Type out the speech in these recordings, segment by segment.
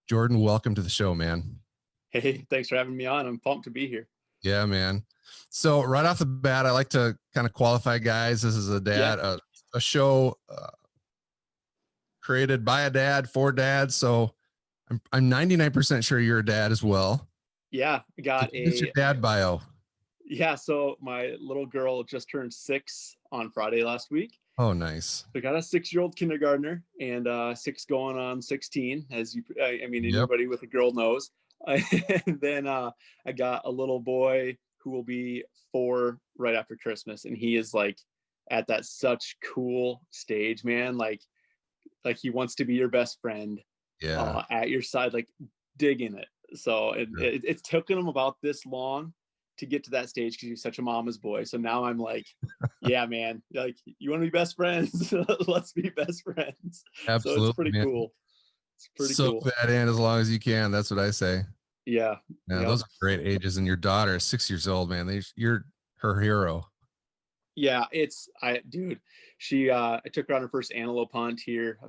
Jordan, welcome to the show, man. Hey, thanks for having me on. I'm pumped to be here. Yeah, man. So right off the bat, I like to kind of qualify guys. This is a show created by a dad for dads. So I'm 99% sure you're a dad as well. Yeah, I got What's your dad bio? Yeah, so my little girl just turned 6 on Friday last week. Oh, nice. So I got a 6-year-old kindergartner and 6 going on 16, as anybody with a girl knows. And then I got a little boy who will be 4 right after Christmas, and he is like at that such cool stage, man. Like he wants to be your best friend. Yeah. At your side, like digging it. So it's taken him about this long to get to that stage because he's such a mama's boy. So now I'm like, yeah, man, like you want to be best friends? Let's be best friends. Absolutely. So it's pretty cool. It's pretty cool. Soak that in as long as you can. That's what I say. Yeah. Yeah, those are great ages. And your daughter is 6 years old, man. You're her hero. Yeah, she I took her on her first antelope hunt here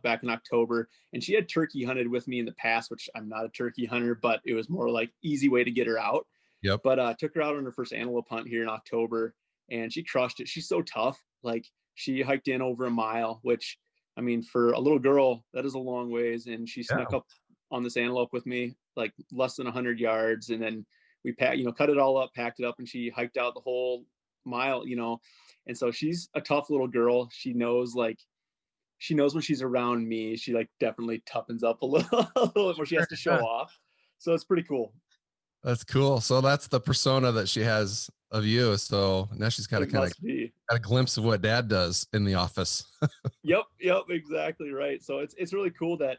back in October, and she had turkey hunted with me in the past, which I'm not a turkey hunter, but it was more like easy way to get her out. Yep. But took her out on her first antelope hunt here in October, and she crushed it. She's so tough. Like she hiked in over a mile, which I mean, for a little girl, that is a long ways. And she snuck up on this antelope with me, like less than 100 yards. And then we cut it all up, packed it up, and she hiked out the whole mile, And so she's a tough little girl. She knows when she's around me, she like definitely toughens up a little bit where she has to show off. So it's pretty cool. That's cool. So that's the persona that she has of you. So now she's got a glimpse of what dad does in the office. Yep, exactly right. So it's really cool that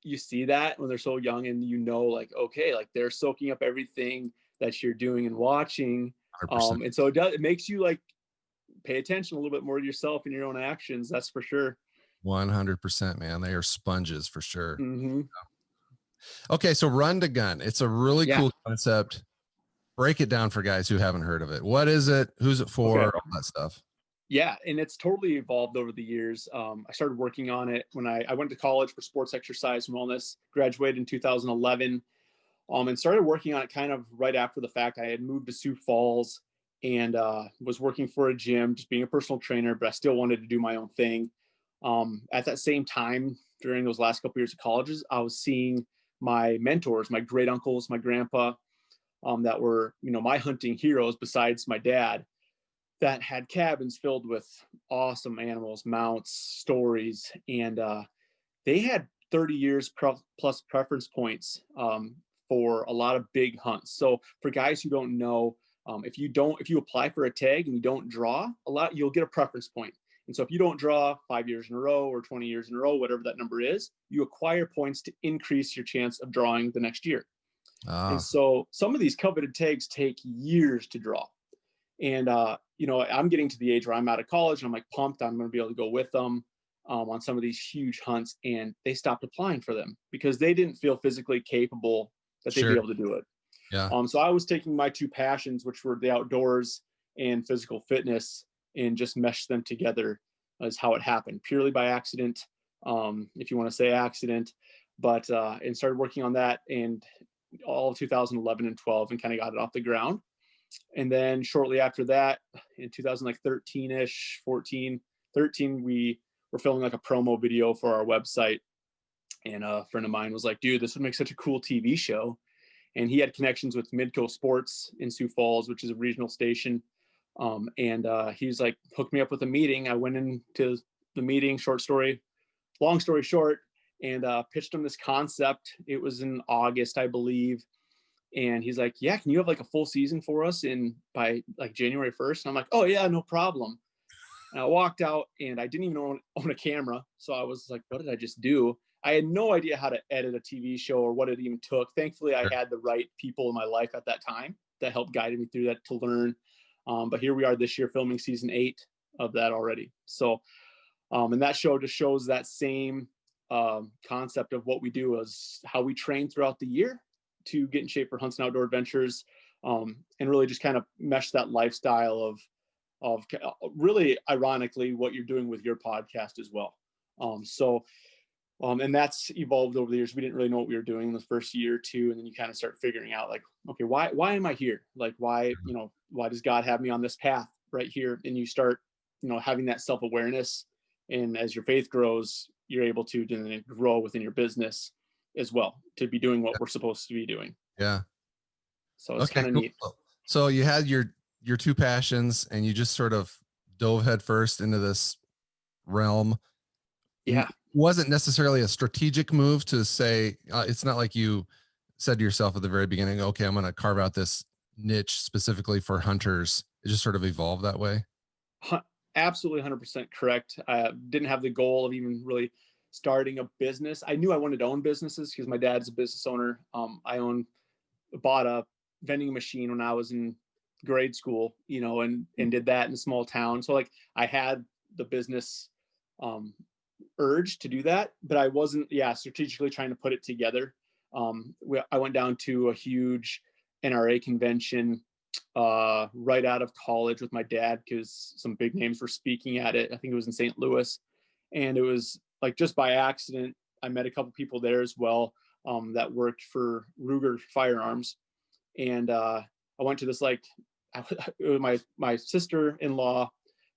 you see that when they're so young, and like, okay, like they're soaking up everything that you're doing and watching. And so it makes you like pay attention a little bit more to yourself and your own actions. That's for sure. 100%, man. They are sponges for sure. Mm-hmm. Okay, so Run2Gun. It's a really cool concept. Break it down for guys who haven't heard of it. What is it? Who's it for? All that stuff. Yeah, and it's totally evolved over the years. I started working on it when I went to college for sports exercise and wellness, graduated in 2011, and started working on it kind of right after the fact. I had moved to Sioux Falls and was working for a gym, just being a personal trainer, but I still wanted to do my own thing. At that same time, during those last couple of years of colleges, I was seeing my mentors, my great uncles, my grandpa, that were, my hunting heroes besides my dad, that had cabins filled with awesome animals, mounts, stories. And they had 30 years plus preference points for a lot of big hunts. So for guys who don't know, if you apply for a tag and you don't draw a lot, you'll get a preference point. And so if you don't draw 5 years in a row or 20 years in a row, whatever that number is, you acquire points to increase your chance of drawing the next year. And so some of these coveted tags take years to draw. And, I'm getting to the age where I'm out of college and I'm like pumped I'm going to be able to go with them on some of these huge hunts. And they stopped applying for them because they didn't feel physically capable that they'd be able to do it. Yeah. So I was taking my two passions, which were the outdoors and physical fitness, and just meshed them together as how it happened, purely by accident, if you want to say accident. But and started working on that in all of 2011 and 12 and kind of got it off the ground. And then shortly after that, in 2013-ish, 14, 13, we were filming like a promo video for our website. And a friend of mine was like, dude, this would make such a cool TV show. And he had connections with Midco Sports in Sioux Falls, which is a regional station. And he's like, hooked me up with a meeting. I went into the meeting, long story short, and pitched him this concept. It was in August, I believe. And he's like, yeah, can you have like a full season for us by like January 1st? And I'm like, oh yeah, no problem. And I walked out and I didn't even own a camera. So I was like, what did I just do? I had no idea how to edit a TV show or what it even took. Thankfully, I had the right people in my life at that time that helped guide me through that to learn. But here we are this year filming season 8 of that already. So, and that show just shows that same concept of what we do is how we train throughout the year to get in shape for hunts and outdoor adventures, and really just kind of mesh that lifestyle of really ironically what you're doing with your podcast as well. So And that's evolved over the years. We didn't really know what we were doing in the first year or two. And then you kind of start figuring out like, okay, why am I here? Like, why does God have me on this path right here? And you start, having that self-awareness. And as your faith grows, you're able to then grow within your business as well, to be doing what we're supposed to be doing. Yeah. So it's kind of neat. So you had your two passions and you just sort of dove headfirst into this realm. Yeah. Wasn't necessarily a strategic move to say, it's not like you said to yourself at the very beginning, okay, I'm going to carve out this niche specifically for hunters. It just sort of evolved that way. Absolutely 100% correct. I didn't have the goal of even really starting a business. I knew I wanted to own businesses because my dad's a business owner. I bought a vending machine when I was in grade school, and did that in a small town. So like I had the business urge to do that, but I wasn't strategically trying to put it together. I went down to a huge NRA convention right out of college with my dad because some big names were speaking at it. I think it was in St. Louis, and it was like just by accident I met a couple people there as well that worked for Ruger firearms, and I went to this my sister-in-law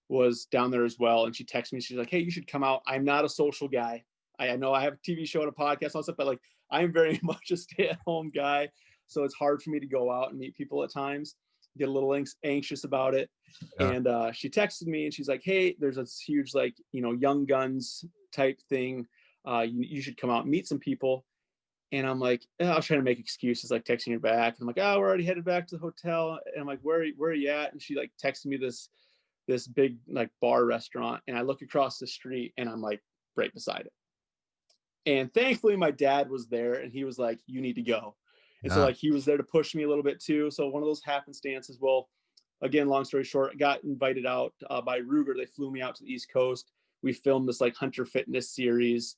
was down there as well, and she texted me. She's like, "Hey, you should come out. I'm not a social guy. I know I have a TV show and a podcast and all stuff, but like I'm very much a stay-at-home guy, so it's hard for me to go out and meet people at times. Get a little anxious about it." Yeah. And she texted me and she's like, "Hey, there's this huge young guns type thing. You should come out and meet some people." And I'm like, I was trying to make excuses, like texting her back. And I'm like, "Oh, we're already headed back to the hotel." And I'm like, where are you at? And she like texted me this big like bar restaurant. And I look across the street and I'm like right beside it. And thankfully my dad was there and he was like, "You need to go." And so like he was there to push me a little bit too. So one of those happenstances. Well, again, long story short, I got invited out by Ruger. They flew me out to the East Coast. We filmed this like hunter fitness series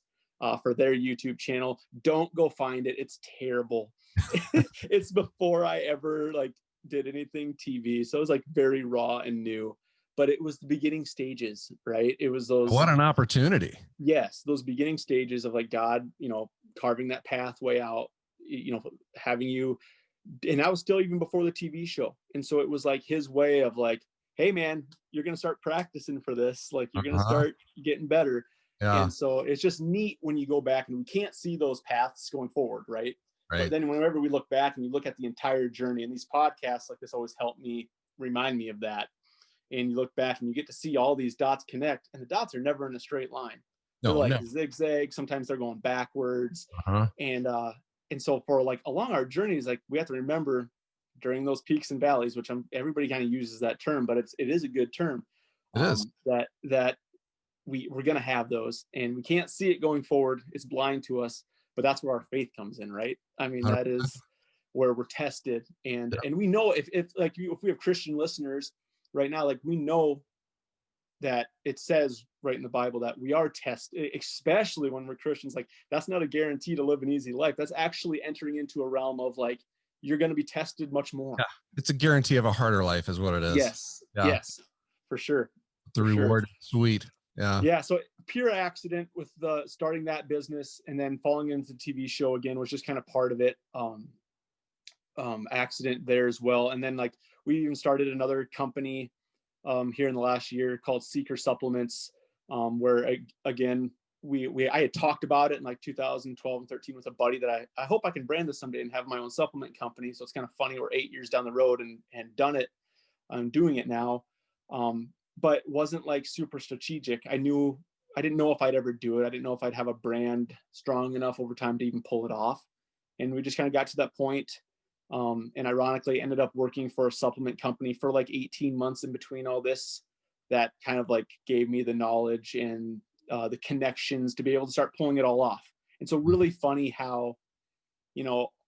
for their YouTube channel. Don't go find it. It's terrible. It's before I ever like did anything TV. So it was like very raw and new, but it was the beginning stages, right? It was those. What an opportunity. Yes. Those beginning stages of like God, carving that pathway out, having you, and that was still even before the TV show. And so it was like his way of like, "Hey man, you're going to start practicing for this. Like you're going to start getting better." Yeah. And so it's just neat when you go back and we can't see those paths going forward. Right. But then whenever we look back and you look at the entire journey, and these podcasts like this always help me remind me of that. And you look back and you get to see all these dots connect, and the dots are never in a straight line. They're zigzag. Sometimes they're going backwards. And so for like along our journeys, like we have to remember during those peaks and valleys, which everybody kind of uses that term, but it is a good term. It is. That we're going to have those, and we can't see it going forward. It's blind to us, but that's where our faith comes in, right? I mean, 100%. That is where we're tested. And we know if we have Christian listeners right now, like we know that it says right in the Bible that we are tested, especially when we're Christians. Like that's not a guarantee to live an easy life. That's actually entering into a realm of like, you're going to be tested much more. Yeah. It's a guarantee of a harder life is what it is. Yes. Yeah. Yes, for sure. The reward. Sweet. Yeah. Yeah. So pure accident with the starting that business and then falling into the TV show again was just kind of part of it. Accident there as well. And then like we even started another company here in the last year called Seeker Supplements, where again, I had talked about it in like 2012 and 13 with a buddy that I hope I can brand this someday and have my own supplement company. So it's kind of funny. We're 8 years down the road and done it. I'm doing it now. But wasn't like super strategic. I didn't know if I'd ever do it. I didn't know if I'd have a brand strong enough over time to even pull it off. And we just kind of got to that point. And ironically ended up working for a supplement company for like 18 months in between all this. That kind of like gave me the knowledge and the connections to be able to start pulling it all off. And so really funny how,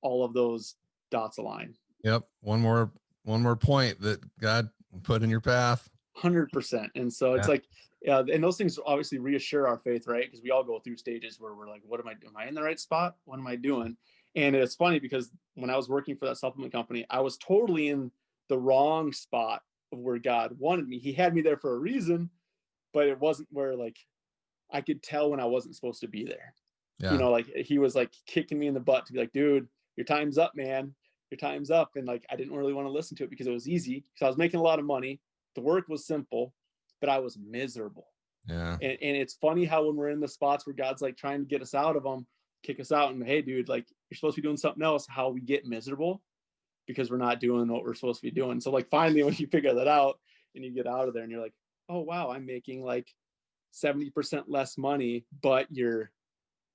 all of those dots align. Yep. One more point that God put in your path. 100%. And so it's like, and those things obviously reassure our faith, right? Because we all go through stages where we're like, what am I doing? Am I in the right spot? What am I doing? And it's funny because when I was working for that supplement company, I was totally in the wrong spot of where God wanted me. He had me there for a reason, but it wasn't where like I could tell when I wasn't supposed to be there. Yeah. like he was like kicking me in the butt to be like, dude, your time's up, man. Your time's up. And like, I didn't really want to listen to it because it was easy, because I was making a lot of money. The work was simple, but I was miserable. Yeah. And it's funny how when we're in the spots where God's like trying to get us out of them, kick us out, and hey, dude, like you're supposed to be doing something else, how we get miserable because we're not doing what we're supposed to be doing. So like finally when you figure that out and you get out of there and you're like, oh wow, I'm making like 70% less money, but You're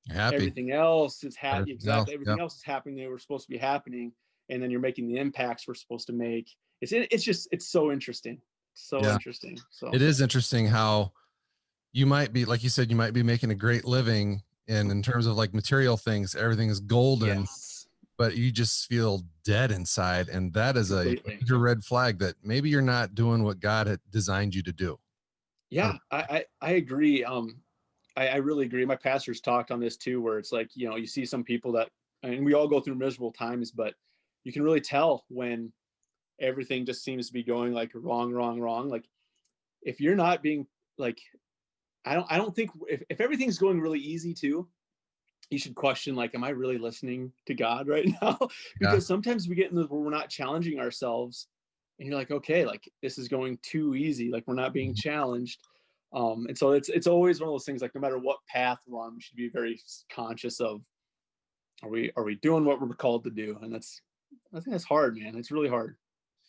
happy. everything else is Everything else. exactly, everything Yep. else is happening that we're supposed to be happening, and then you're making the impacts we're supposed to make. It's so interesting, so Yeah. interesting. So It is interesting how you might be, like you said, you might be making a great living, and in terms of like material things, everything is golden, yes, but you just feel dead inside. And that is a completely. major red flag that maybe you're not doing what God had designed you to do. Yeah, I agree. I really agree. My pastor's talked on this too, where it's like, you see some people that, and we all go through miserable times, but you can really tell when everything just seems to be going like wrong, wrong, wrong. Like if you're not being like, I don't think if everything's going really easy too, you should question like, am I really listening to God right now? Yeah. Because sometimes we get in the where we're not challenging ourselves, and you're like, okay, like this is going too easy, like we're not being Mhm. challenged. And so it's always one of those things, like no matter what path we're on, we should be very conscious of, are we doing what we're called to do? And I think that's hard, man. It's really hard.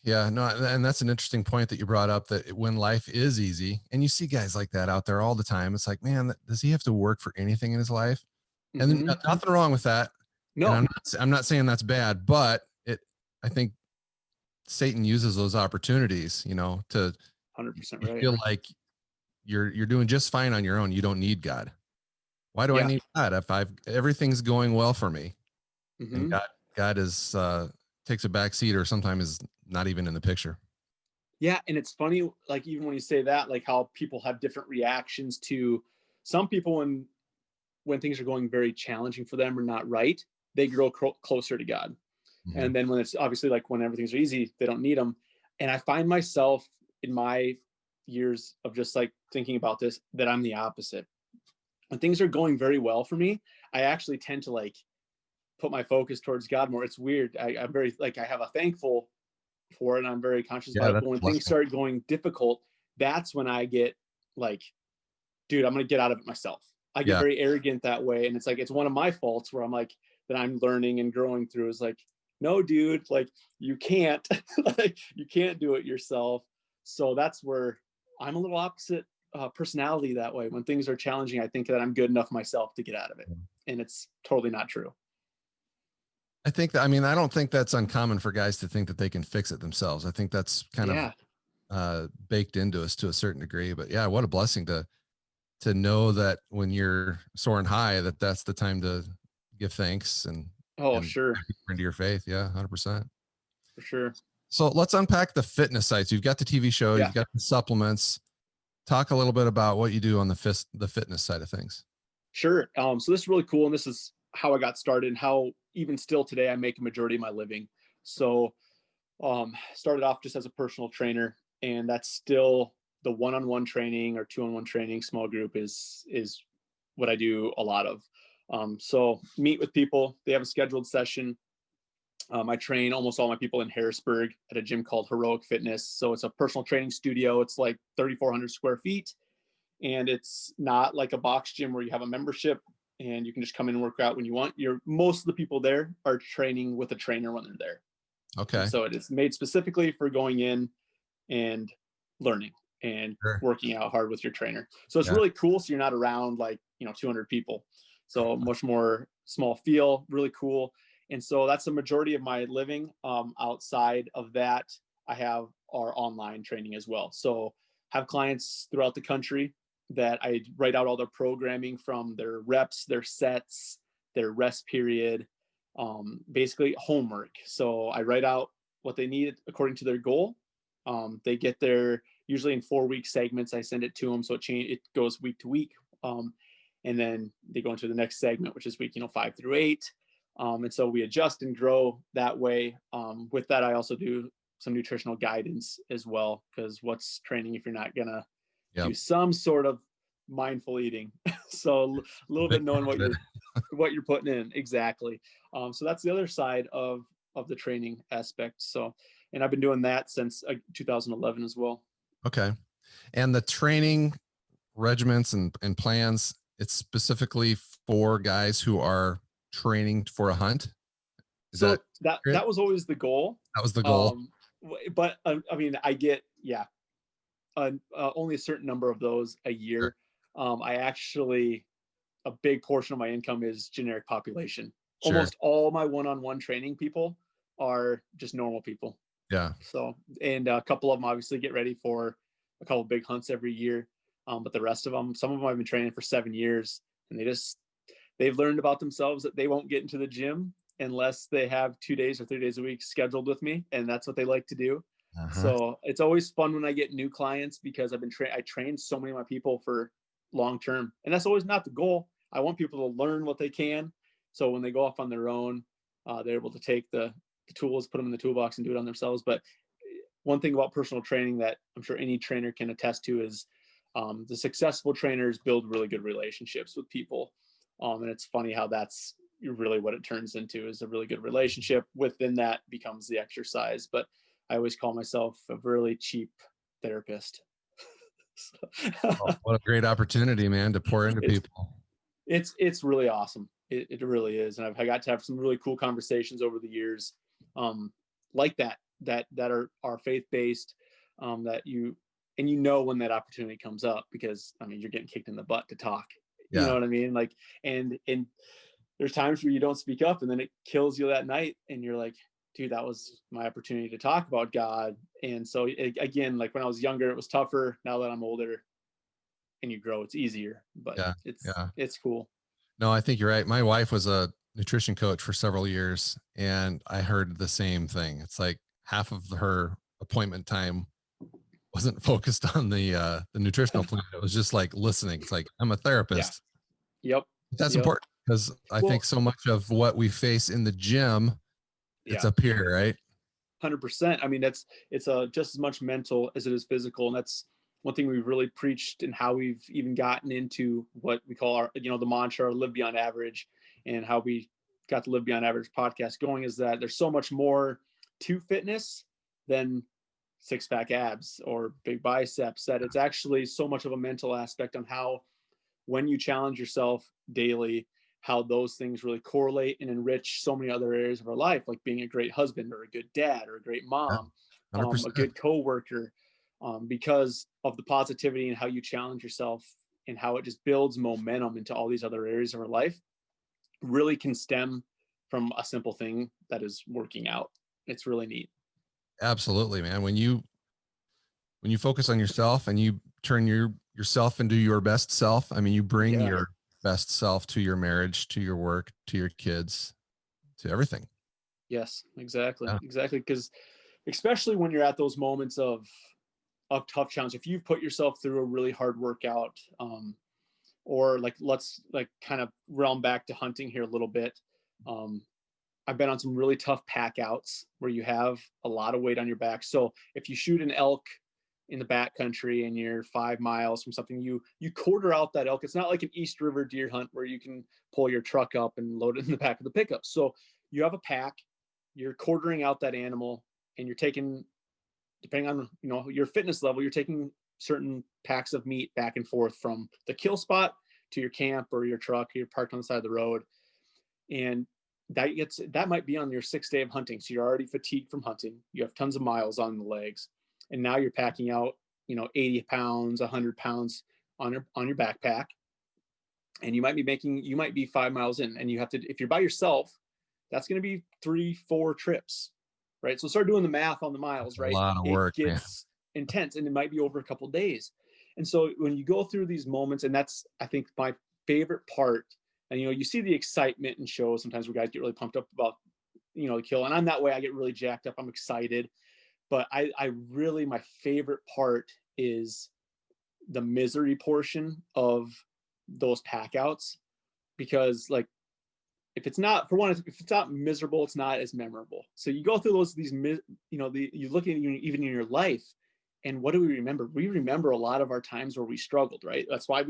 Yeah, no, and that's an interesting point that you brought up, that when life is easy, and you see guys like that out there all the time, it's like, man, does he have to work for anything in his life? And then Hmm. nothing wrong with that. And No, I'm not saying that's bad, but I think Satan uses those opportunities, to 100% you right. feel like you're doing just fine on your own. You don't need God. Why do I Yeah. need God if everything's going well for me? And Hmm. God is takes a back seat, or sometimes is not even in the picture. Yeah, and it's funny, like even when you say that, like how people have different reactions to some people when things are going very challenging for them or not right, they grow closer to God. Mhm. And then when it's obviously like when everything's easy, they don't need them. And I find myself in my years of just like thinking about this, that I'm the opposite. When things are going very well for me, I actually tend to like put my focus towards God more. It's weird. I'm very like, I have a thankful for it and I'm very conscious Yeah, about it. that's But a when things blessing. start going difficult, that's when I get like, dude, I'm gonna get out of it myself. I get Yeah, very arrogant that way, and it's like it's one of my faults where I'm like that I'm learning and growing through. Is like, no, dude, like you can't, like you can't do it yourself. So that's where I'm a little opposite personality that way. When things are challenging, I think that I'm good enough myself to get out of it, and it's totally not true. I think that, I mean, I don't think that's uncommon for guys to think that they can fix it themselves. I think that's kind of Yeah, baked into us to a certain degree. But yeah, what a blessing to know that when you're soaring high, that's the time to give thanks oh and sure, into your faith. Yeah, 100%. for sure. So let's unpack the fitness sites. You've got the TV show, Yeah, you've got the supplements. Talk a little bit about what you do on the fitness side of things. sure. So this is really cool, and this is how I got started, and how even still today I make a majority of my living. So started off just as a personal trainer, and that's still the one-on-one training or two-on-one training. Small group is what I do a lot of. So meet with people. They have a scheduled session. I train almost all my people in Harrisburg at a gym called Heroic Fitness. So it's a personal training studio. It's like 3,400 square feet, and it's not like a box gym where you have a membership and you can just come in and work out when you want. Most of the people there are training with a trainer when they're there. And Okay. so it is made specifically for going in and learning and Sure. working out hard with your trainer. So it's Yeah. really cool. So you're not around like, 200 people. So much more small feel, really cool. And so that's the majority of my living. Outside of that, I have our online training as well. So have clients throughout the country that I write out all their programming from their reps, their sets, their rest period, basically homework. So I write out what they need according to their goal. They get their usually in 4 week segments. I send it to them, so it goes week to week, and then they go into the next segment, which is week 5 through 8. And so we adjust and grow that way. With that, I also do some nutritional guidance as well, because what's training if you're not gonna Yep. do some sort of mindful eating? So a A little big bit part knowing what of you're it. what you're putting in. Exactly. So that's the other side of the training aspect. So, and I've been doing that since 2011 as well. Okay. And the training regiments and plans, it's specifically for guys who are training for a hunt. Is So that that was always the goal. That was the goal. But I mean, I get, yeah, only a certain number of those a Sure. year. I actually, a big portion of my income is generic population. Sure. Almost all my one-on-one training people are just normal people. Yeah. So, and a couple of them obviously get ready for a couple of big hunts every year. But the rest of them, some of them I've been training for 7 years, and they've learned about themselves that they won't get into the gym unless they have 2 days or 3 days a week scheduled with me. And that's what they like to do. Uh-huh. So it's always fun when I get new clients, because I trained so many of my people for long term, and that's always not the goal. I want people to learn what they can, so when they go off on their own, they're able to take the tools, put them in the toolbox, and do it on themselves. But one thing about personal training that I'm sure any trainer can attest to is the successful trainers build really good relationships with people. And it's funny how that's really what it turns into, is a really good relationship. Within that becomes the exercise. But I always call myself a really cheap therapist. Oh, what a great opportunity, man, to pour into people. It's really awesome. It really is. And I got to have some really cool conversations over the years, like that are faith-based, that you know when that opportunity comes up, because I mean, you're getting kicked in the butt to talk. You know what I mean? Like, and there's times where you don't speak up, and then it kills you that night, and you're like, dude, that was my opportunity to talk about God. And so again, like when I was younger, it was tougher. Now that I'm older and you grow, it's easier, but Yeah. it's cool. No, I think you're right. My wife was a nutrition coach for several years, and I heard the same thing. It's like half of her appointment time wasn't focused on the nutritional plan. It was just like listening. It's like, I'm a Yeah. therapist. Yep. That's important, because I think so much of what we face in the gym, it's up here, right? 100%. I mean, it's just as much mental as it is physical, and that's one thing we've really preached, and how we've even gotten into what we call our, the mantra, live beyond average, and how we got the Live Beyond Average podcast going, is that there's so much more to fitness than six-pack abs or big biceps, that it's actually so much of a mental aspect on how, when you challenge yourself daily, how those things really correlate and enrich so many other areas of our life, like being a great husband or a good dad or a great mom, Yeah, a good coworker, because of the positivity and how you challenge yourself, and how it just builds momentum into all these other areas of our life. Really can stem from a simple thing that is working out. It's really neat. Absolutely, man. When you focus on yourself and you turn yourself into your best self, I mean, you bring your best self to your marriage, to your work, to your kids, to everything. Yes, exactly. Yeah. Exactly. Because especially when you're at those moments of tough challenge, if you've put yourself through a really hard workout, or like, let's like kind of realm back to hunting here a little bit. I've been on some really tough pack outs where you have a lot of weight on your back. So if you shoot an elk in the backcountry and you're 5 miles from something, you quarter out that elk. It's not like an East River deer hunt where you can pull your truck up and load it in the back of the pickup. So you have a pack, you're quartering out that animal, and you're taking, depending on your fitness level, you're taking certain packs of meat back and forth from the kill spot to your camp or your truck. You're parked on the side of the road, and that might be on your 6th day of hunting. So you're already fatigued from hunting. You have tons of miles on the legs, and now you're packing out 80 pounds, 100 pounds on your backpack, and you might be 5 miles in, and you have to, if you're by yourself, that's going to be 3-4 trips, right? So start doing the math on the miles, right? A lot of work, it gets intense, and it might be over a couple of days. And so when you go through these moments, and that's, I think, my favorite part. And you see the excitement in shows sometimes where guys get really pumped up about the kill, and I'm that way. I get really jacked up. I'm excited, but I really, my favorite part is the misery portion of those pack outs, because like, if it's not miserable, it's not as memorable. So you go through you look at even in your life, and what do we remember? We remember a lot of our times where we struggled, right? That's why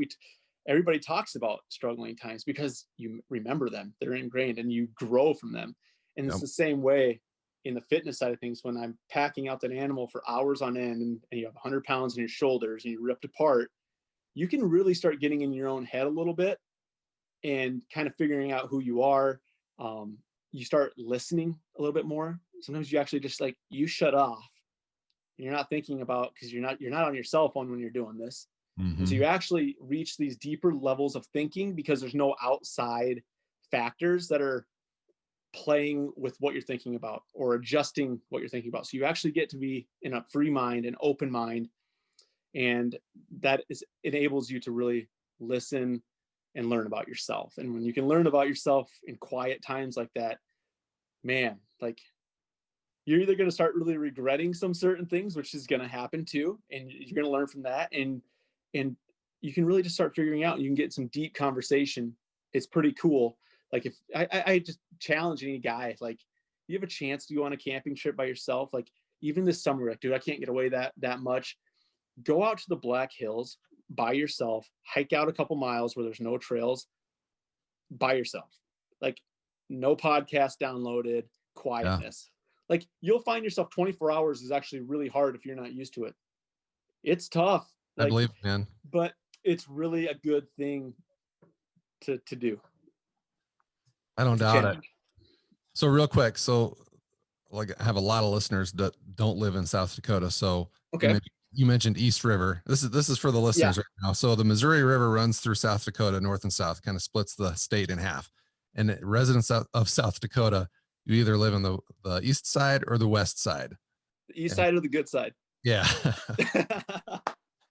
everybody talks about struggling times because you remember them. They're ingrained and you grow from them. And it's Yep. the same way in the fitness side of things. When I'm packing out that animal for hours on end, and you have 100 pounds on your shoulders and you're ripped apart, you can really start getting in your own head a little bit and kind of figuring out who you are. You start listening a little bit more. Sometimes you actually just like, you shut off. You're not thinking about, because you're not on your cell phone when you're doing this. And so Mm-hmm. you actually reach these deeper levels of thinking because there's no outside factors that are playing with what you're thinking about or adjusting what you're thinking about. So you actually get to be in a free mind, an open mind, and that enables you to really listen and learn about yourself. And when you can learn about yourself in quiet times like that, man, like, you're either going to start really regretting some certain things, which is going to happen too, and you're going to learn from that, and you can really just start figuring out. You can get some deep conversation. It's pretty cool. Like, if I just challenge any guy, like, you have a chance to go on a camping trip by yourself, like even this summer, like, dude, I can't get away that much. Go out to the Black Hills by yourself, hike out a couple miles where there's no trails by yourself, like, no podcast downloaded, Yeah. quietness. Like, you'll find yourself 24 hours is actually really hard if you're not used to it. It's tough, I like, believe, man. but it's really a good thing to do. I don't It's a doubt it. challenge. So real quick, so like I have a lot of listeners that don't live in South Dakota. So Okay. you mentioned East River. This is for the listeners right now. So the Missouri River runs through South Dakota, north and south, kind of splits the state in half. And residents of South Dakota, you either live on the east side or the west side. The east And, side or the good side. yeah.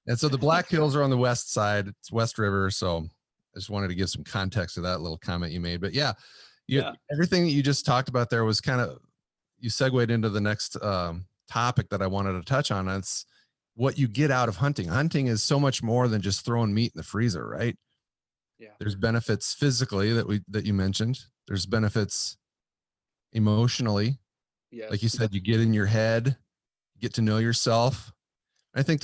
And so the Black Hills are on the west side. It's West River. So I just wanted to give some context to that little comment you made. But yeah, everything that you just talked about there was kind of, you segued into the next topic that I wanted to touch on. It's what you get out of hunting. Hunting is so much more than just throwing meat in the freezer, right? Yeah. There's benefits physically that you mentioned. There's benefits emotionally. Yes. Like you said, you get in your head, get to know yourself. I think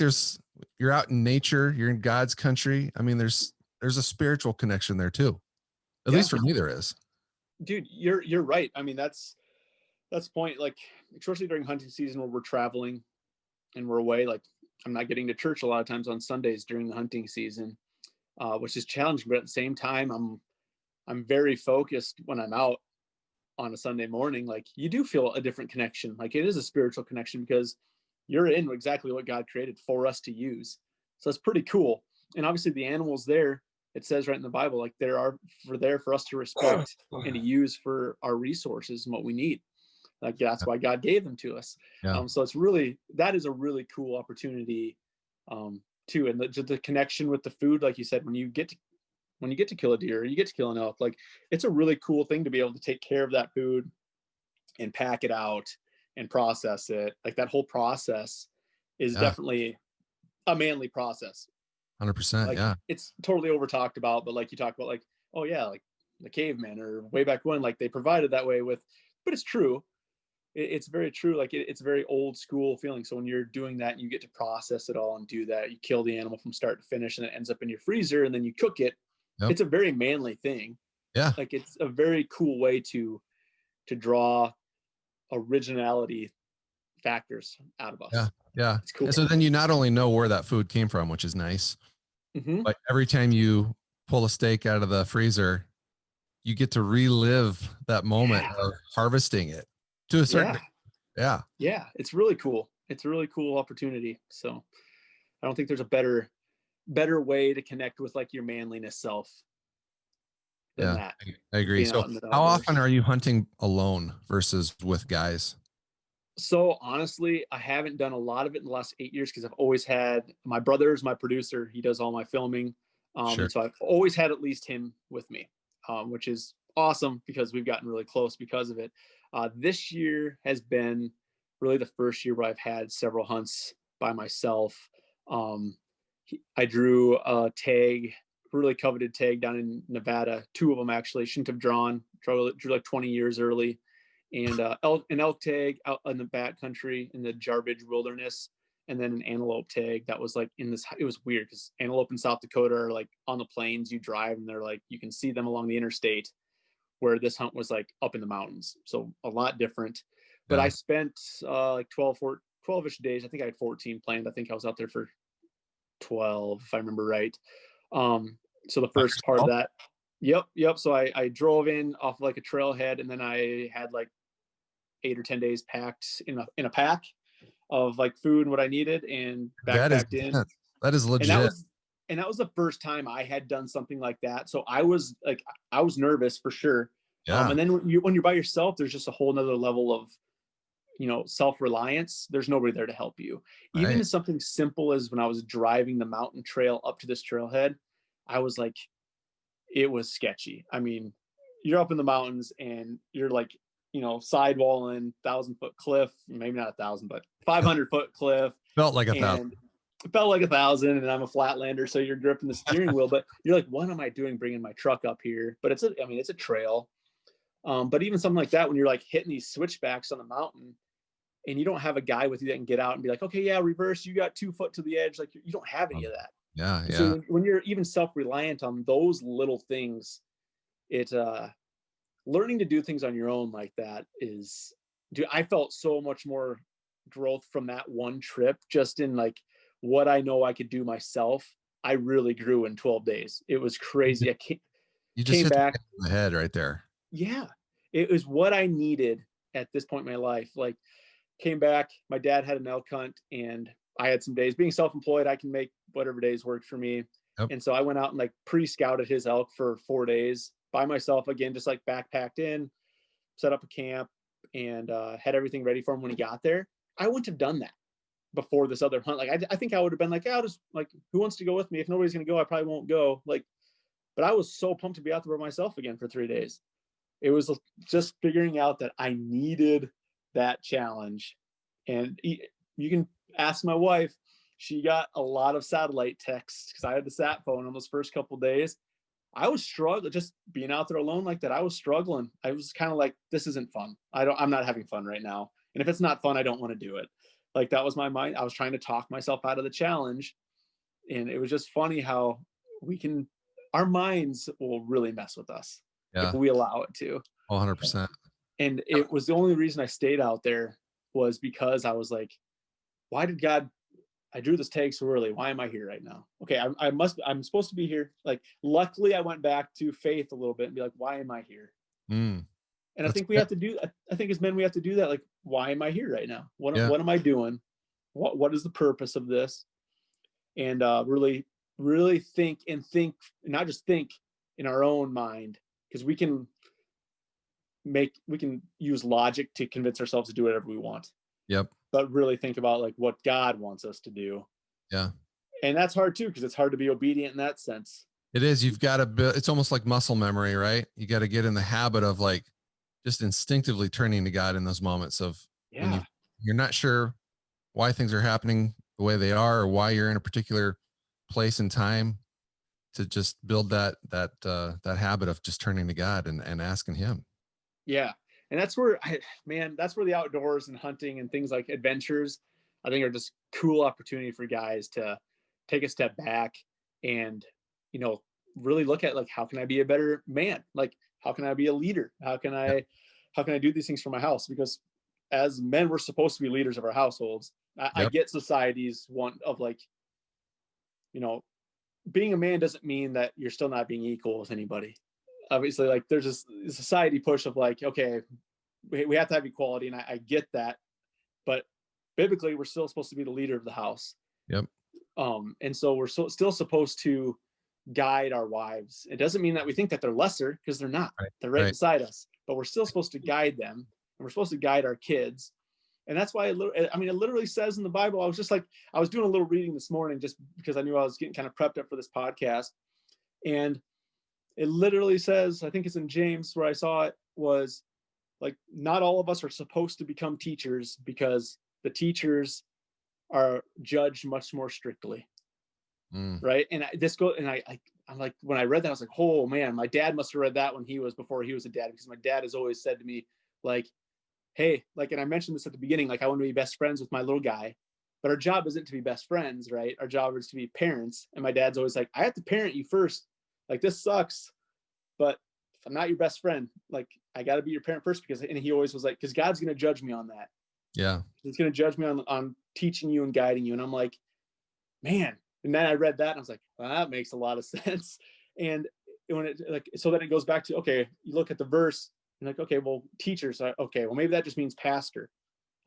you're out in nature, you're in God's country. I mean, there's a spiritual connection there too. At least for me, there is. Dude, you're right. I mean, that's the point. Like, especially during hunting season where we're traveling and we're away, like, I'm not getting to church a lot of times on Sundays during the hunting season, which is challenging. But at the same time, I'm very focused when I'm out on a Sunday morning. Like, you do feel a different connection. Like, it is a spiritual connection because you're in exactly what God created for us to use. So it's pretty cool. And obviously the animals there, it says right in the Bible, like, there for us to respect and to use for our resources and what we need. Like, that's why God gave them to us. Yeah. So that is a really cool opportunity too. And the connection with the food, like you said, when you get to kill a deer, you get to kill an elk, like, it's a really cool thing to be able to take care of that food and pack it out and process it. Like, that whole process is definitely a manly process. 100%. Like, yeah. It's totally over talked about, but like you talk about, like, oh yeah, like the cavemen or way back when, like, they provided that way with, but it's true. It's very true. Like, it's a very old school feeling. So when you're doing that and you get to process it all and do that, you kill the animal from start to finish and it ends up in your freezer and then you cook it. Yep. It's a very manly thing. Yeah. Like, it's a very cool way to draw originality factors out of us. Yeah. Yeah. It's cool. And so then you not only know where that food came from, which is nice, but every time you pull a steak out of the freezer, you get to relive that moment of harvesting it to a certain degree. Yeah. Yeah. It's really cool. It's a really cool opportunity. So I don't think there's a better way to connect with, like, your manliness self than that. I agree. So how often are you hunting alone versus with guys? So honestly, I haven't done a lot of it in the last 8 years because I've always had my brother's my producer. He does all my filming. And so I've always had at least him with me, which is awesome because we've gotten really close because of it. This year has been really the first year where I've had several hunts by myself. I drew a tag, really coveted tag down in Nevada. 2 of them actually shouldn't have drawn. Drew like 20 years early. And an elk tag out in the backcountry in the Jarbidge Wilderness. and then an antelope tag that was like in this. It was weird because antelope in South Dakota are like on the plains you drive, and they're like you can see them along the interstate, where this hunt was like up in the mountains, so a lot different. But Yeah. I spent like 12-ish days. I think I had 14 planned. I think I was out there for 12 if I remember right. So the first part of that, yep. So I drove in off like a trailhead, and then I had like 8 or 10 days packed in a pack of like food and what I needed, and backpacked in. That is legit. And that was the first time I had done something like that. So I was nervous for sure. Yeah. And then when you're by yourself, there's just a whole nother level of, self-reliance. There's nobody there to help you. Even Right. as something simple as when I was driving the mountain trail up to this trailhead, I was like, it was sketchy. I mean, you're up in the mountains and you're like, sidewalling 1,000-foot cliff, maybe not 1,000, but 500-foot cliff. Felt like 1,000. It felt like 1,000, and I'm a flatlander, so you're gripping the steering wheel, but you're like, what am I doing bringing my truck up here? But it's a trail. But even something like that, when you're like hitting these switchbacks on the mountain and you don't have a guy with you that can get out and be like, okay, yeah, reverse, you got 2 foot to the edge. Like you don't have any of that. Yeah. Yeah. So when you're even self-reliant on those little things, it, learning to do things on your own like that is, dude, I felt so much more growth from that one trip, just in like what I know I could do myself. I really grew in 12 days. It was crazy. You just came back in the head right there. Yeah, it was what I needed at this point in my life. Like, came back, my dad had an elk hunt, and I had some days. Being self-employed, I can make whatever days work for me. Yep. And so I went out and like pre-scouted his elk for 4 days by myself again, just like backpacked in, set up a camp, and had everything ready for him when he got there. I wouldn't have done that before this other hunt. Like, I think I would have been like, yeah, I'll just, like, who wants to go with me? If nobody's going to go, I probably won't go. Like, but I was so pumped to be out there by myself again for 3 days. It was just figuring out that I needed that challenge. And you can ask my wife. She got a lot of satellite texts because I had the sat phone on those first couple of days. I was struggling, just being out there alone like that. I was struggling. I was kind of like, this isn't fun. I'm not having fun right now. And if it's not fun, I don't want to do it. Like, that was my mind. I was trying to talk myself out of the challenge. And it was just funny how our minds will really mess with us if we allow it to. 100%. And it was the only reason I stayed out there was because I was like, why did God, I drew this tag so early. Why am I here right now? Okay, I'm supposed to be here. Like, luckily I went back to faith a little bit and be like, why am I here? And I think I think as men, we have to do that. Like, why am I here right now? What am I doing? What is the purpose of this? And really, really think, not just think in our own mind, because we can use logic to convince ourselves to do whatever we want. Yep. But really think about like what God wants us to do. Yeah. And that's hard too, because it's hard to be obedient in that sense. It is. You've got to build, it's almost like muscle memory, right? You got to get in the habit of like just instinctively turning to God in those moments of when you're not sure why things are happening the way they are, or why you're in a particular place and time, to just build that habit of just turning to God and asking him. Yeah. And that's where that's where the outdoors and hunting and things like adventures, I think, are just cool opportunity for guys to take a step back and, really look at like, how can I be a better man? Like, how can I be a leader? How can I do these things for my house? Because as men, we're supposed to be leaders of our households. I get society's want of like, being a man doesn't mean that you're still not being equal with anybody. Obviously, like, there's this society push of like, okay, we have to have equality, and I get that, but biblically, we're still supposed to be the leader of the house. Yep. And so we're still supposed to guide our wives. It doesn't mean that we think that they're lesser, because they're not. Right. They're right beside us, but we're still supposed to guide them, and we're supposed to guide our kids. And that's why it literally says in the Bible. I was doing a little reading this morning just because I knew I was getting kind of prepped up for this podcast, and it literally says, I think it's in James where I saw it, was like, not all of us are supposed to become teachers, because the teachers are judged much more strictly. Right. And I'm like, when I read that, I was like, oh man, my dad must have read that before he was a dad, because my dad has always said to me, like, hey, like, and I mentioned this at the beginning, like, I want to be best friends with my little guy. but our job isn't to be best friends, right? Our job is to be parents. And my dad's always like, I have to parent you first. Like, this sucks, but if I'm not your best friend, like, I got to be your parent first, because, and he always was like, because God's going to judge me on that. Yeah. He's going to judge me on teaching you and guiding you. And I'm like, man. And then I read that and I was like, well, that makes a lot of sense. And when it, like, so then it goes back to, okay, you look at the verse and like, okay, well, teachers, okay, well, maybe that just means pastor.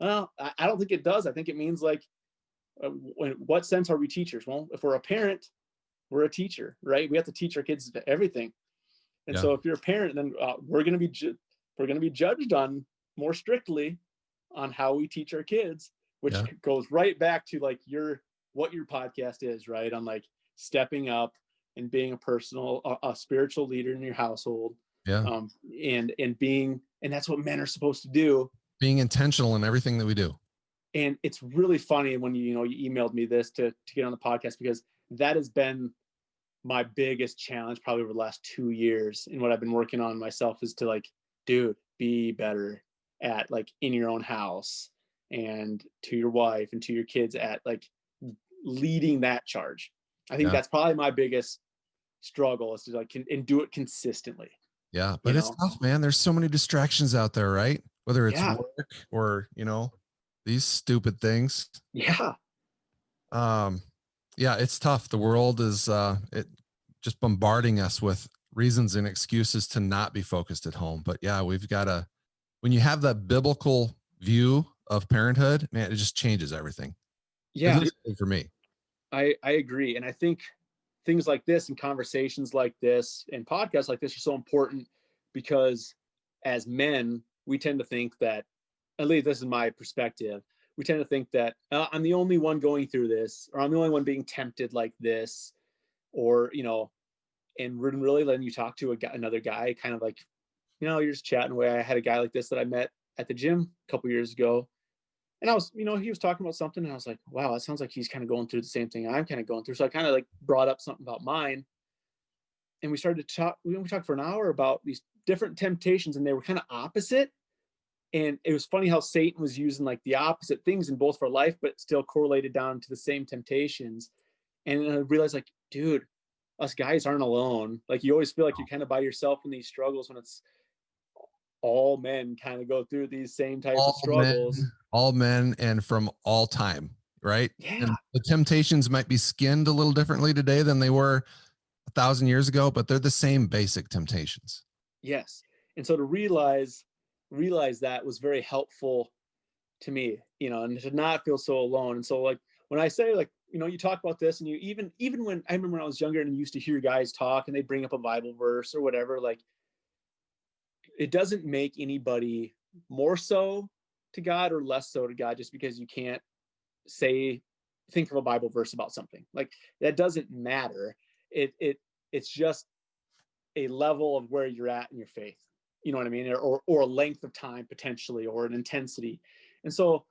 Well, I don't think it does. I think it means like, in what sense are we teachers? Well, if we're a parent, we're a teacher, right? We have to teach our kids everything. And Yeah. so if you're a parent, then we're going to be judged on more strictly on how we teach our kids, which goes right back to like what your podcast is, right? On like stepping up and being a spiritual leader in your household. Yeah. And being, and that's what men are supposed to do. Being intentional in everything that we do. And it's really funny when you emailed me this to get on the podcast, because that has been my biggest challenge probably over the last 2 years. And what I've been working on myself is to like, dude, be better at like in your own house and to your wife and to your kids at like leading that charge. I think that's probably my biggest struggle, is to like and do it consistently. Yeah, but it's tough, man. There's so many distractions out there, right? Whether it's work or, these stupid things. Yeah. Yeah, it's tough. The world is it just bombarding us with reasons and excuses to not be focused at home. But yeah, we've got to, when you have that biblical view of parenthood, man, it just changes everything. Yeah. For me. I agree. And I think things like this and conversations like this and podcasts like this are so important, because as men, we tend to think that, at least this is my perspective, we tend to think that I'm the only one going through this, or I'm the only one being tempted like this, or, and really letting you talk to another guy, kind of like, you're just chatting away. I had a guy like this that I met at the gym a couple years ago. And I was, he was talking about something, and I was like, wow, that sounds like he's kind of going through the same thing I'm kind of going through. So I kind of like brought up something about mine, and we started to talk. We talked for an hour about these different temptations, and they were kind of opposite. And it was funny how Satan was using like the opposite things in both of our life, but still correlated down to the same temptations. And I realized, like, dude, us guys aren't alone. Like, you always feel like you're kind of by yourself in these struggles, when it's all men kind of go through these same type of struggles. All men and from all time, right? Yeah. And the temptations might be skinned a little differently today than they were 1,000 years ago, but they're the same basic temptations. Yes. And so to realize that was very helpful to me, and to not feel so alone. And so like when I say like, you talk about this, and you even when I remember when I was younger and used to hear guys talk and they bring up a Bible verse or whatever, like, it doesn't make anybody more so to God or less so to God just because you can't think of a Bible verse about something. Like, that doesn't matter. It's just a level of where you're at in your faith. You know what I mean? Or a length of time potentially, or an intensity. And so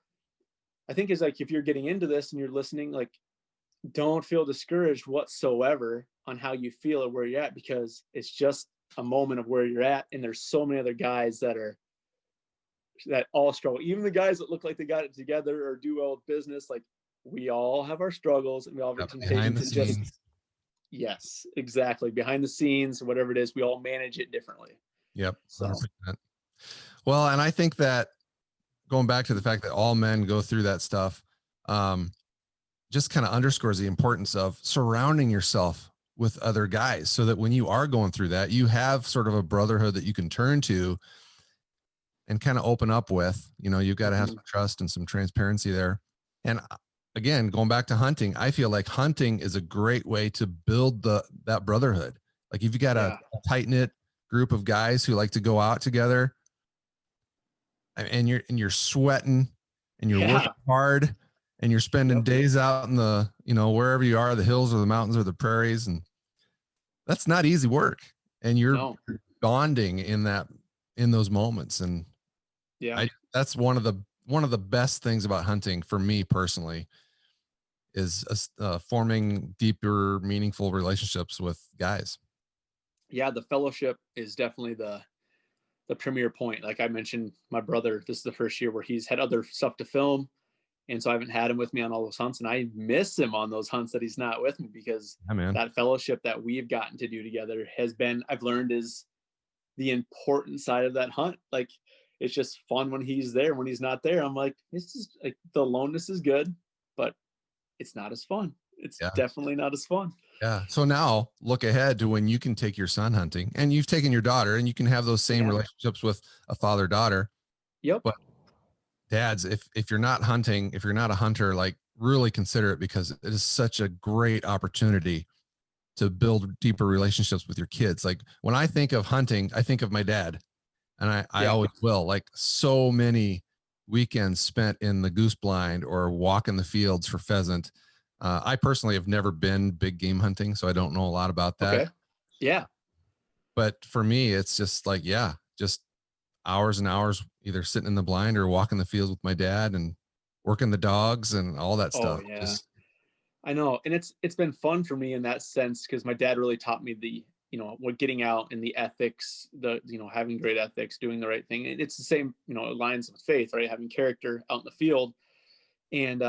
I think it's like, if you're getting into this and you're listening, like, don't feel discouraged whatsoever on how you feel or where you're at, because it's just a moment of where you're at. And there's so many other guys that all struggle. Even the guys that look like they got it together or do well with business, like, we all have our struggles and we all have our temptations. And just, yes, exactly. Behind the scenes, whatever it is, we all manage it differently. Yep. 100%. Well, and I think that going back to the fact that all men go through that stuff, just kind of underscores the importance of surrounding yourself with other guys, so that when you are going through that, you have sort of a brotherhood that you can turn to and kind of open up with. You've got to have some trust and some transparency there. And again, going back to hunting, I feel like hunting is a great way to build that brotherhood. Like, if you got a tight knit group of guys who like to go out together, and you're sweating and you're working hard and you're spending days out in the, wherever you are, the hills or the mountains or the prairies, and that's not easy work. And you're bonding in those moments. And that's one of the best things about hunting for me personally, is forming deeper, meaningful relationships with guys. Yeah, the fellowship is definitely the premier point. Like I mentioned, my brother, this is the first year where he's had other stuff to film, And so I haven't had him with me on all those hunts, and I miss him on those hunts that he's not with me, because Yeah, man. that fellowship that we've gotten to do together has been, I've learned, is the important side of that hunt. Like, it's just fun when he's there. When he's not there, I'm like, this is like, the aloneness is good, but it's not as fun. It's Yeah. definitely not as fun. Yeah. So now look ahead to when you can take your son hunting, and you've taken your daughter, and you can have those same Yeah. relationships with a father-daughter. Yep. But dads, if you're not hunting, if you're not a hunter, like, really consider it, because it is such a great opportunity to build deeper relationships with your kids. Like, when I think of hunting, I think of my dad, and I Yeah. always will. Like, so many weekends spent in the goose blind or walking the fields for pheasant. I personally have never been big game hunting, so I don't know a lot about that. Okay. Yeah. But for me, it's just like, yeah, just hours and hours either sitting in the blind or walking the fields with my dad and working the dogs and all that Oh stuff. yeah. Just, I know. And it's been fun for me in that sense, because my dad really taught me the, what getting out and the ethics, the, having great ethics, doing the right thing. And it's the same, lines with faith, right? Having character out in the field. And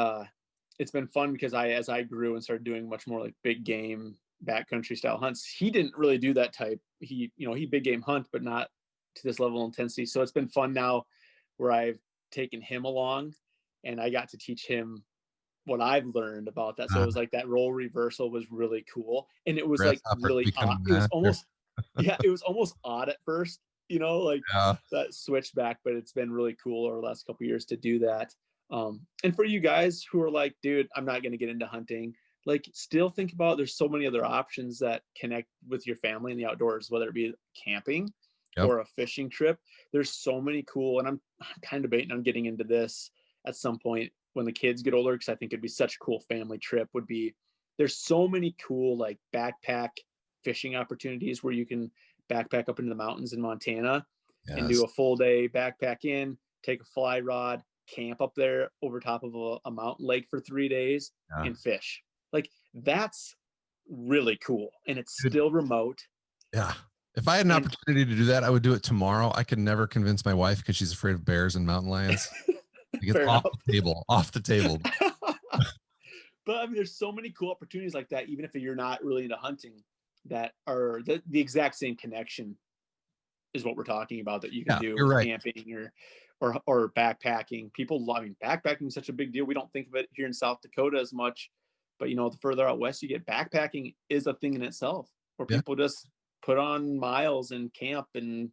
it's been fun because as I grew and started doing much more like big game backcountry style hunts, he didn't really do that type. He big game hunt, but not to this level of intensity. So it's been fun now where I've taken him along, and I got to teach him what I've learned about that. So it was like that role reversal was really cool. And it was like grasshopper really odd. becoming It was master. almost, yeah, it was almost odd at first, like Yeah. that switch back, but it's been really cool over the last couple of years to do that. And for you guys who are like, dude, I'm not going to get into hunting, like, still think about, there's so many other options that connect with your family in the outdoors, whether it be camping Yep. or a fishing trip. There's so many cool, and I'm kind of debating on getting into this at some point when the kids get older, because I think it'd be such a cool family trip. Would be, there's so many cool like backpack fishing opportunities where you can backpack up into the mountains in Montana and Yes. do a full day backpack in, take a fly rod, camp up there over top of a mountain lake for 3 days Yeah. and fish. Like, that's really cool, and it's Dude, still remote. yeah. If I had an And opportunity to do that, I would do it tomorrow. I could never convince my wife because she's afraid of bears and mountain lions. Like, it's fair off enough. the table, off the table. But I mean, there's so many cool opportunities like that, even if you're not really into hunting, that are the exact same connection is what we're talking about, that you can Yeah, do you're with right. camping or backpacking. People love, I mean, backpacking is such a big deal. We don't think of it here in South Dakota as much, but the further out west you get, backpacking is a thing in itself, where Yeah. people just put on miles and camp and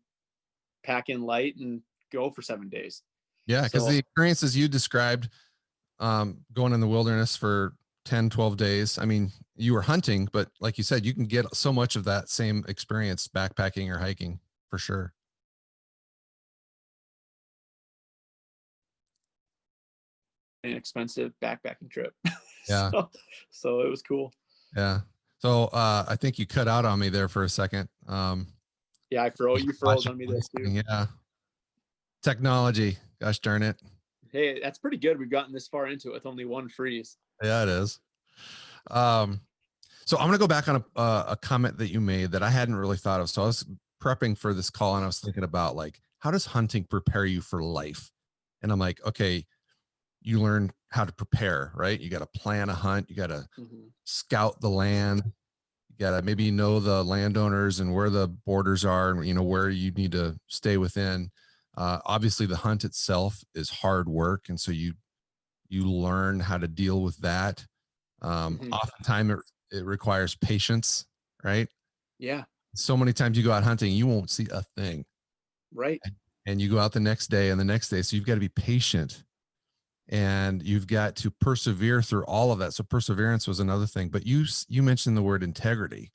pack in light and go for 7 days. Yeah. Because So the experiences you described, going in the wilderness for 10, 12 days, I mean, you were hunting, but like you said, you can get so much of that same experience backpacking or hiking for sure. an expensive backpacking trip. Yeah. So it was cool. Yeah. So I think you cut out on me there for a second. Yeah, you froze Watching, on me there too. listening, yeah. Technology. Gosh darn it. Hey, that's pretty good. We've gotten this far into it with only one freeze. Yeah, it is. Um, so I'm going to go back on a comment that you made that I hadn't really thought of. So I was prepping for this call and I was thinking about, like, how does hunting prepare you for life? And I'm like, okay, you learn how to prepare, right? You got to plan a hunt. You got to Mhm. scout the land. You got to maybe know the landowners and where the borders are, and where you need to stay within. Obviously the hunt itself is hard work. And so you learn how to deal with that. Mhm. Oftentimes it requires patience, right? Yeah, So many times you go out hunting, you won't see a thing, right. and you go out the next day and the next day. So you've got to be patient, and you've got to persevere through all of that. So perseverance was another thing, but you mentioned the word integrity.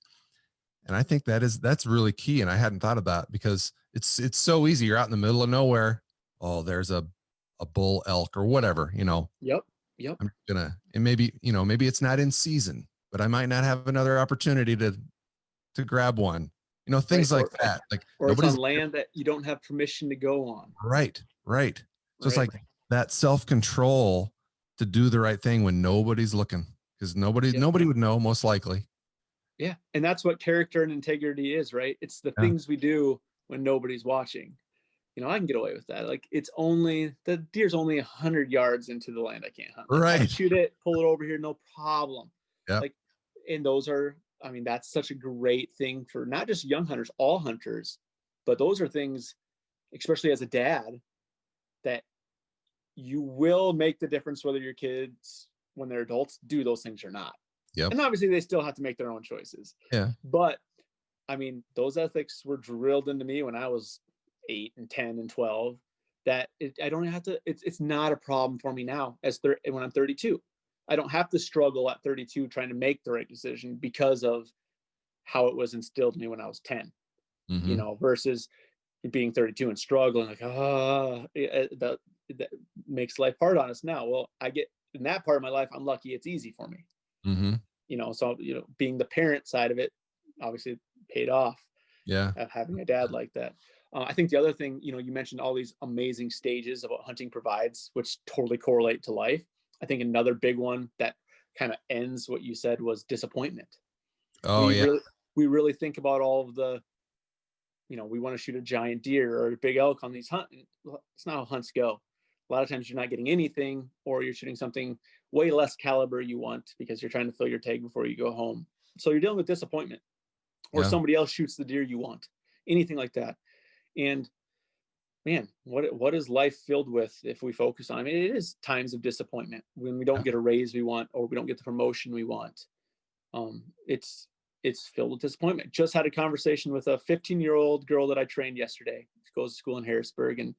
And I think that's really key. And I hadn't thought about, because it's so easy. You're out in the middle of nowhere. Oh, there's a bull elk or whatever, Yep. Yep. I'm gonna, and maybe it's not in season, but I might not have another opportunity to grab one, Right. things like that. Like, Or it's nobody's on land that you don't have permission to go on. right, right. So it's Right. like that self-control to do the right thing when nobody's looking, because Yep. nobody would know, most likely. Yeah. And that's what character and integrity is, right? It's the Yeah. things we do when nobody's watching. I can get away with that. Like, it's only the deer's only 100 yards into the land I can't hunt. Like, I can Right. shoot it, pull it over here, no problem. Yep. Like, and those are, I mean, that's such a great thing for not just young hunters, all hunters, but those are things, especially as a dad, that you will make the difference whether your kids, when they're adults, do those things or not. Yep. And obviously, they still have to make their own choices. Yeah. But I mean, those ethics were drilled into me when I was 8 and 10 and 12. That I don't have to. It's not a problem for me now when I'm 32. I don't have to struggle at 32 trying to make the right decision because of how it was instilled in me when I was 10. Mm-hmm. Versus being 32 and struggling, like, that makes life hard on us now. Well, I get in that part of my life, I'm lucky it's easy for me. Mm-hmm. So being the parent side of it obviously paid off, Yeah. having a dad like that. I think the other thing, you mentioned all these amazing stages of what hunting provides, which totally correlate to life. I think another big one that kind of ends what you said was disappointment. Oh We yeah. really think about all of the, we want to shoot a giant deer or a big elk on these hunts. It's not how hunts go. A lot of times you're not getting anything, or you're shooting something way less caliber you want because you're trying to fill your tag before you go home. So you're dealing with disappointment, or Yeah. somebody else shoots the deer you want, anything like that. And man, what is life filled with if we focus on? I mean, it is times of disappointment when we don't Yeah. get a raise we want, or we don't get the promotion we want. It's filled with disappointment. Just had a conversation with a 15-year-old girl that I trained yesterday. She goes to school in Harrisburg, and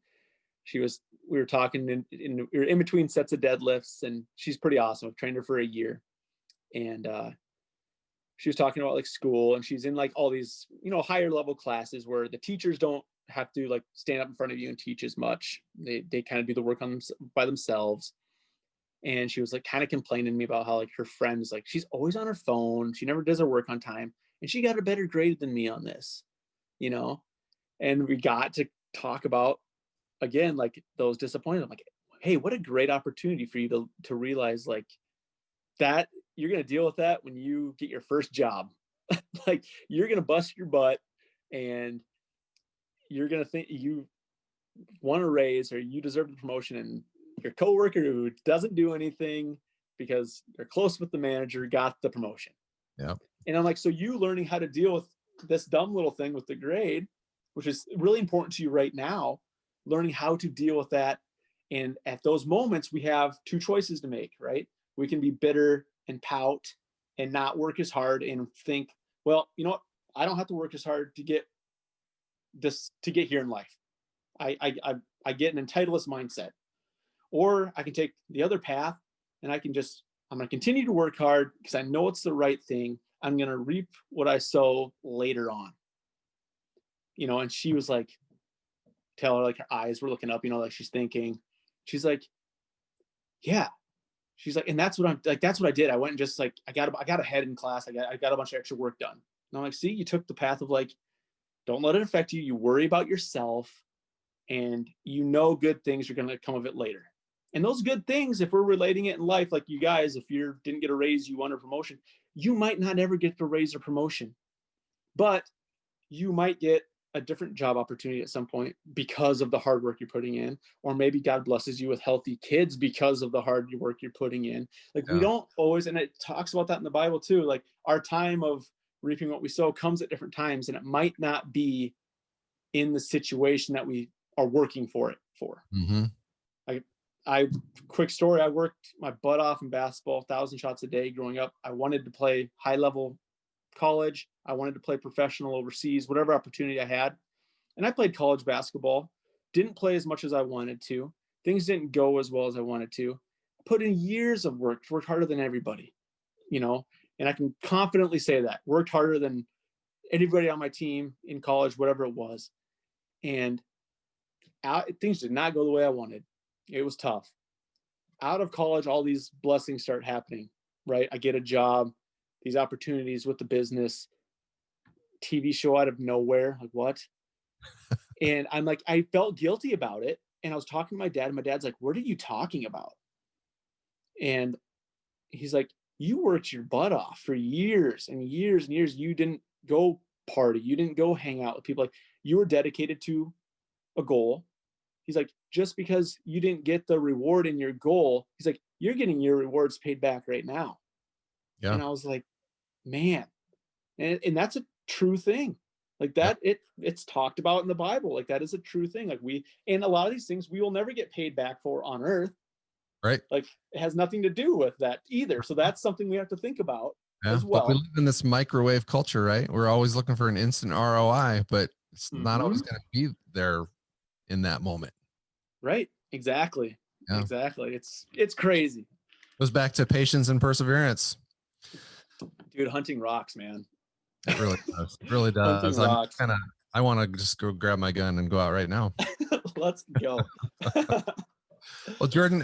we were talking we were in between sets of deadlifts, and she's pretty awesome. I've trained her for a year, and she was talking about like school, and she's in like all these higher level classes where the teachers don't have to like stand up in front of you and teach as much. They kind of do the work by themselves. And she was like kind of complaining to me about how like her friends, like, she's always on her phone, she never does her work on time, and she got a better grade than me on this. you know and we got to talk about, again, like those disappointments. I'm like, hey, what a great opportunity for you to realize like that you're going to deal with that when you get your first job. Like, you're going to bust your butt, and you're going to think you want a raise or you deserve the promotion, and your coworker who doesn't do anything because they're close with the manager got the promotion. Yeah. And I'm like, so you learning how to deal with this dumb little thing with the grade, which is really important to you right now, learning how to deal with that. And at those moments, we have two choices to make, right? We can be bitter and pout and not work as hard and think, well, you know what? I don't have to work as hard to get here in life. I get an entitlist mindset. Or I can take the other path, and I'm going to continue to work hard because I know it's the right thing. I'm going to reap what I sow later on. And she was like, tell her, like, her eyes were looking up, like she's thinking. She's like, yeah. She's like, and that's what I did. I went and just like, I got ahead in class. I got a bunch of extra work done. And I'm like, see, you took the path of like, don't let it affect you. You worry about yourself, and good things are going to come of it later. And those good things, if we're relating it in life, like you guys, if you didn't get a raise, you want a promotion, you might not ever get the raise or promotion, but you might get a different job opportunity at some point because of the hard work you're putting in. Or maybe God blesses you with healthy kids because of the hard work you're putting in. Like, we Yeah. don't always, and it talks about that in the Bible too, like our time of reaping what we sow comes at different times, and it might not be in the situation that we are working for. Mm-hmm. Quick story, I worked my butt off in basketball, 1,000 shots a day growing up. I wanted to play high level college. I wanted to play professional overseas, whatever opportunity I had. And I played college basketball, didn't play as much as I wanted to. Things didn't go as well as I wanted to. Put in years of worked harder than everybody, and I can confidently say that. Worked harder than anybody on my team in college, whatever it was. And things did not go the way I wanted. It was tough. Out of college, all these blessings start happening, right? I get a job, these opportunities with the business, TV show out of nowhere. Like, what? And I'm like, I felt guilty about it. And I was talking to my dad, and my dad's like, what are you talking about? And he's like, you worked your butt off for years and years and years. You didn't go party. You didn't go hang out with people. Like, you were dedicated to a goal. He's like, just because you didn't get the reward in your goal, he's like, you're getting your rewards paid back right now. Yeah. And I was like, man, and that's a true thing. Like that, it's talked about in the Bible. Like that is a true thing. Like and a lot of these things we will never get paid back for on earth. Right. Like it has nothing to do with that either. So that's something we have to think about as well. But we live in this microwave culture, right? We're always looking for an instant ROI, but it's not always going to be there in that moment. Right. Exactly. Yeah. Exactly. It's crazy. Goes back to patience and perseverance. Dude, hunting rocks, man. It really does. It really does. I want to just go grab my gun and go out right now. Let's go. Well, Jordan,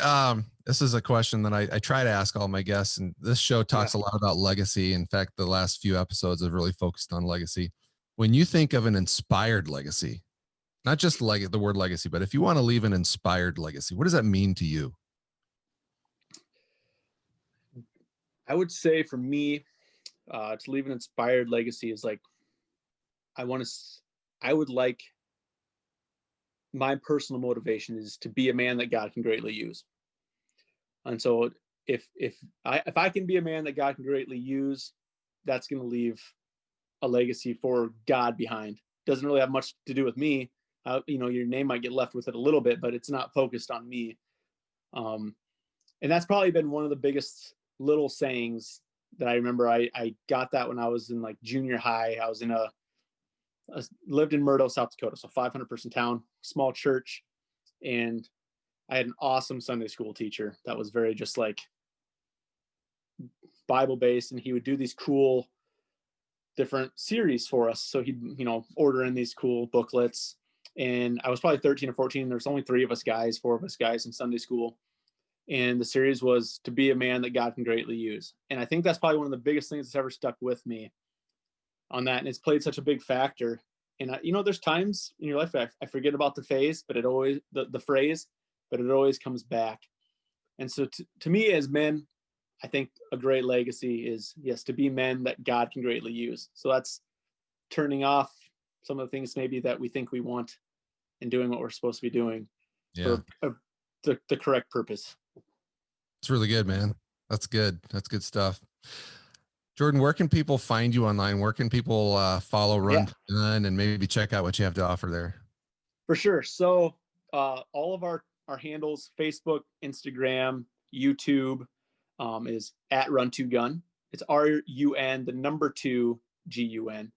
this is a question that I try to ask all my guests, and this show talks a lot about legacy. In fact, the last few episodes have really focused on legacy. When you think of an inspired legacy, not just like the word legacy, but if you want to leave an inspired legacy, what does that mean to you? I would say for me, to leave an inspired legacy is like, I would like, my personal motivation is to be a man that God can greatly use. And so if I can be a man that God can greatly use, that's going to leave a legacy for God behind. Doesn't really have much to do with me. Your name might get left with it a little bit, but it's not focused on me. And that's probably been one of the biggest little sayings that I remember. I got that when I was in like junior high. I was lived in Murdo, South Dakota, so 500 person town, small church, and I had an awesome Sunday school teacher that was very just like Bible based, and he would do these cool different series for us. So he'd order in these cool booklets, and I was probably 13 or 14. There's only 4 of us guys in Sunday school, and the series was to be a man that God can greatly use. And I think that's probably one of the biggest things that's ever stuck with me on that, and it's played such a big factor. And there's times in your life I forget about the phrase, but it always comes back. And so to me as men, I think a great legacy is, yes, to be men that God can greatly use. So that's turning off some of the things maybe that we think we want and doing what we're supposed to be doing for the correct purpose. It's really good, man. That's good. That's good stuff. Jordan, where can people find you online? Where can people follow Run2Gun and maybe check out what you have to offer there? For sure. So all of our handles, Facebook, Instagram, YouTube, is at Run2Gun. It's RUN, the number 2 GUN.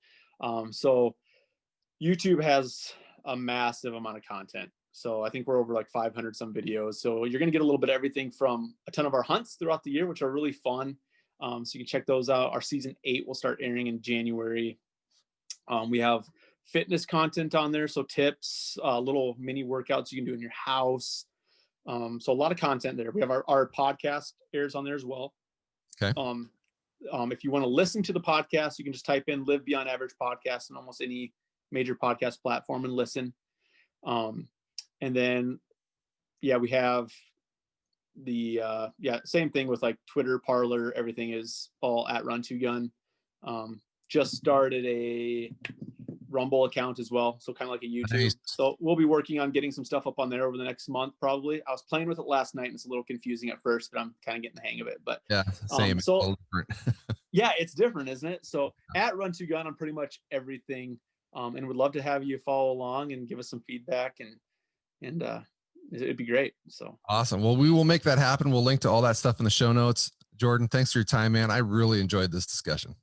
So YouTube has a massive amount of content. So I think we're over like 500 some videos. So you're going to get a little bit of everything from a ton of our hunts throughout the year, which are really fun. So you can check those out. Our season 8 will start airing in January. We have fitness content on there. So tips, little mini workouts you can do in your house. So a lot of content there. We have our podcast airs on there as well. Okay. If you want to listen to the podcast, you can just type in Live Beyond Average Podcast in almost any major podcast platform and listen. And then, we have the same thing with like Twitter, Parler, everything is all at Run2Gun. Just started a Rumble account as well, so kind of like a YouTube. Nice. So we'll be working on getting some stuff up on there over the next month probably. I was playing with it last night and it's a little confusing at first, but I'm kind of getting the hang of it. But same. So it's different, isn't it? So at Run2Gun on pretty much everything, and would love to have you follow along and give us some feedback, and it'd be great. So awesome. Well, we will make that happen. We'll link to all that stuff in the show notes. Jordan, thanks for your time, man. I really enjoyed this discussion.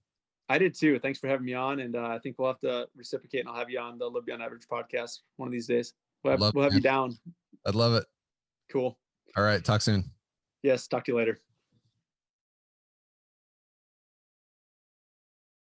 I did too. Thanks for having me on. And I think we'll have to reciprocate and I'll have you on the Live Beyond Average podcast one of these days. We'll have you down. I'd love it. Cool. All right. Talk soon. Yes. Talk to you later.